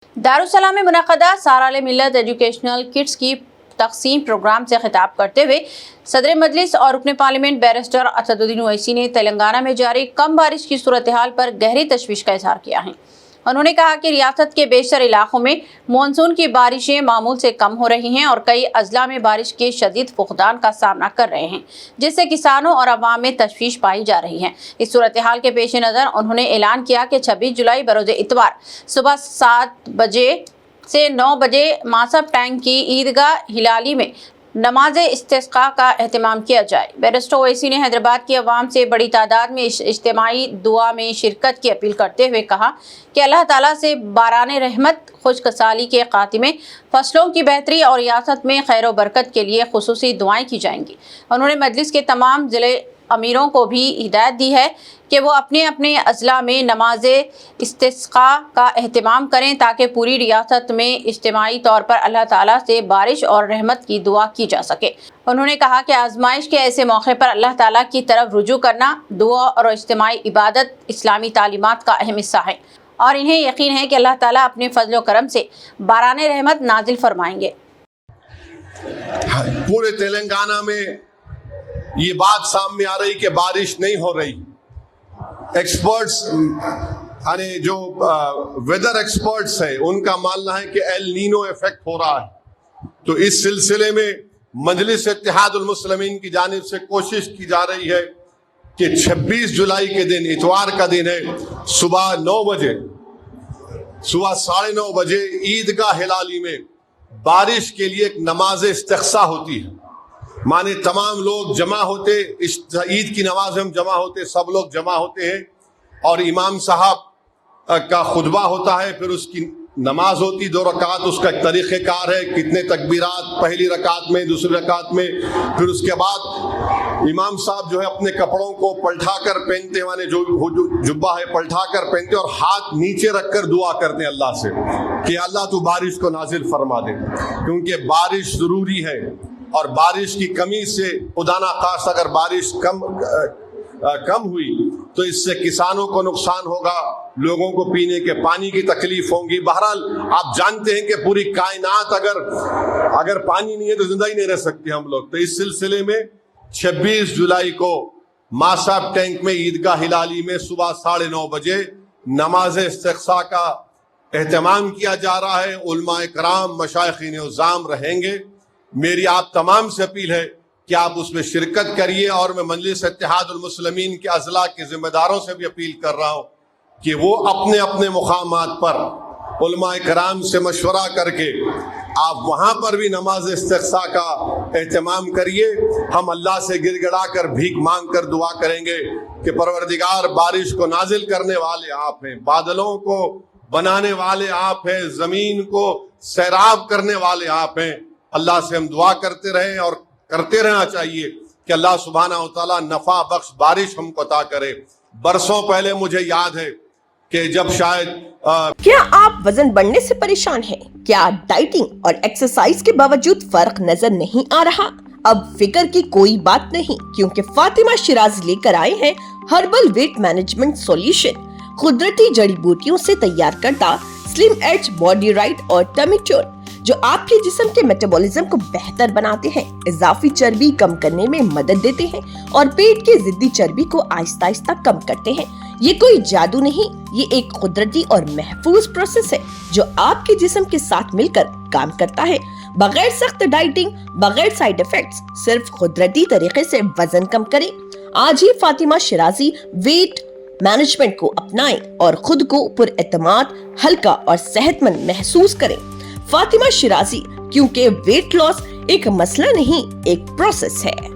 Darussalam में मुनक़दा साराले मिल्लत educational kits की तक़सीम programme से खिताब करते हुए सदर मजलिस और रुकन पार्लियामेंट बैरिस्टर असदुद्दीन ओवैसी ने तेलंगाना में जारी कम बारिश की सूरत हाल पर गहरी तशवीश का इज़हार किया है। उन्होंने कहा कि रियासत के बेशतर इलाकों में मानसून की बारिशें मामूल से कम हो रही हैं और कई अजला में बारिश के शदीद फुक़दान का सामना कर रहे हैं, जिससे किसानों और अवाम में तशवीश पाई जा रही है। इस सूरत हाल के पेश नज़र उन्होंने ऐलान किया कि 26 जुलाई बरोज़ इतवार सुबह 7 बजे से 9 बजे मासब टैंक की ईदगाह हिलाली में नमाज इस्तिस्का का एहतमाम किया जाए। बैरिस्टर ओवैसी ने हैदराबाद की अवाम से बड़ी तादाद में इज्तिमाई दुआ में शिरकत की अपील करते हुए कहा कि अल्लाह ताला से बारान रहमत, खुशकसाली के खातिमे, फसलों की बेहतरी और रियासत में खैर व बरकत के लिए खुसूसी दुआएं की जाएंगी। उन्होंने मजलिस के तमाम ज़िले अमीरों को भी हिदायत दी है कि वो अपने अपने अजला में नमाज इस्तिस्का का एहतमाम करें ताकि पूरी रियासत में इज्तिमाई तौर पर अल्लाह ताला से बारिश और रहमत की दुआ की जा सके। उन्होंने कहा कि आजमाइश के ऐसे मौके पर अल्लाह ताला की तरफ रुजू करना, दुआ और इज्तिमाई इबादत इस्लामी तालीमात का अहम हिस्सा है और इन्हें यकीन है कि अल्लाह ताला अपने फजल व करम से बारान रहमत नाजिल फरमाएंगे। पूरे तेलंगाना में ये बात सामने आ रही कि बारिश नहीं हो रही। एक्सपर्ट्स यानी जो वेदर एक्सपर्ट्स हैं उनका मानना है कि एल नीनो इफेक्ट हो रहा है। तो इस सिलसिले में मजलिस इत्तेहादुल मुस्लिमीन की जानिब से कोशिश की जा रही है कि 26 जुलाई के दिन, इतवार का दिन है, सुबह 9:30 बजे ईदगाह हिलाली में बारिश के लिए एक नमाज इस्तिग़्सा होती है। माने तमाम लोग जमा होते, इस ईद की नमाज में हम जमा होते, सब लोग जमा होते हैं और इमाम साहब का खुतबा होता है, फिर उसकी नमाज होती 2 रकात। उसका एक तरीक़ेकार है, कितने तकबीरात, पहली रकात में, दूसरी रकात में। फिर उसके बाद इमाम साहब जो है अपने कपड़ों को पलटा कर पहनते हैं, माने जो जुब्बा है पलटा कर पहनते हैं और हाथ नीचे रखकर दुआ करते हैं अल्लाह से कि अल्लाह तू बारिश को नाजिल फरमा दे, क्योंकि बारिश ज़रूरी है। और बारिश की कमी से खुदा ना खास अगर बारिश कम हुई तो इससे किसानों को नुकसान होगा, लोगों को पीने के पानी की तकलीफ होगी। बहरहाल आप जानते हैं कि पूरी कायनात अगर पानी नहीं है तो जिंदा ही नहीं रह सकते हम लोग। तो इस सिलसिले में 26 जुलाई को मासाब टैंक में ईदगाह हिलाली में सुबह 9:30 बजे नमाज इस्तिग़्सा का एहतमाम किया जा रहा है। उलमाए कराम, मशाइख़ीन उज़्ज़ाम रहेंगे। मेरी आप तमाम से अपील है कि आप उसमें शिरकत करिए और मैं मजलिस इत्तेहादुल मुस्लिमीन के अज़ला के ज़िम्मेदारों से भी अपील कर रहा हूँ कि वो अपने अपने मुकामात पर उलमाए कराम से मशवरा करके आप वहाँ पर भी नमाज इस्तिग़्सा का एहतमाम करिए। हम अल्लाह से गिड़गिड़ा कर भीख मांग कर दुआ करेंगे कि परवरदिगार, बारिश को नाजिल करने वाले आप हैं, बादलों को बनाने वाले आप हैं, ज़मीन को सैराब करने वाले आप हैं। अल्लाह से हम दुआ करते रहें और करते रहना चाहिए कि अल्लाह सुब्हानहू व तआला नफा बख्श बारिश हमको अता करे। बरसों पहले मुझे याद है कि जब शायद क्या आप वजन बढ़ने से परेशान हैं? क्या डाइटिंग और एक्सरसाइज के बावजूद फर्क नजर नहीं आ रहा? अब फिक्र की कोई बात नहीं, क्योंकि फातिमा शिराजी लेकर आए हैं हर्बल वेट मैनेजमेंट सॉल्यूशन। कुदरती जड़ी बूटियों से तैयार करता स्लिम एज बॉडी राइट और टमी टोन जो आपके जिस्म के मेटाबॉलिज्म को बेहतर बनाते हैं, इजाफी चर्बी कम करने में मदद देते हैं और पेट की जिद्दी चर्बी को आहिस्ता आहिस्ता कम करते हैं। ये कोई जादू नहीं, ये एक कुदरती और महफूज प्रोसेस है जो आपके जिस्म के साथ मिलकर काम करता है, बगैर सख्त डाइटिंग, बगैर साइड इफेक्ट्स, सिर्फ कुदरती तरीके से वजन कम करें। आज ही फातिमा शिराजी वेट मैनेजमेंट को अपनाएं और खुद को पुरएतमाद, हल्का और सेहतमंद महसूस करें। फातिमा शिराजी, क्योंकि वेट लॉस एक मसला नहीं, एक प्रोसेस है।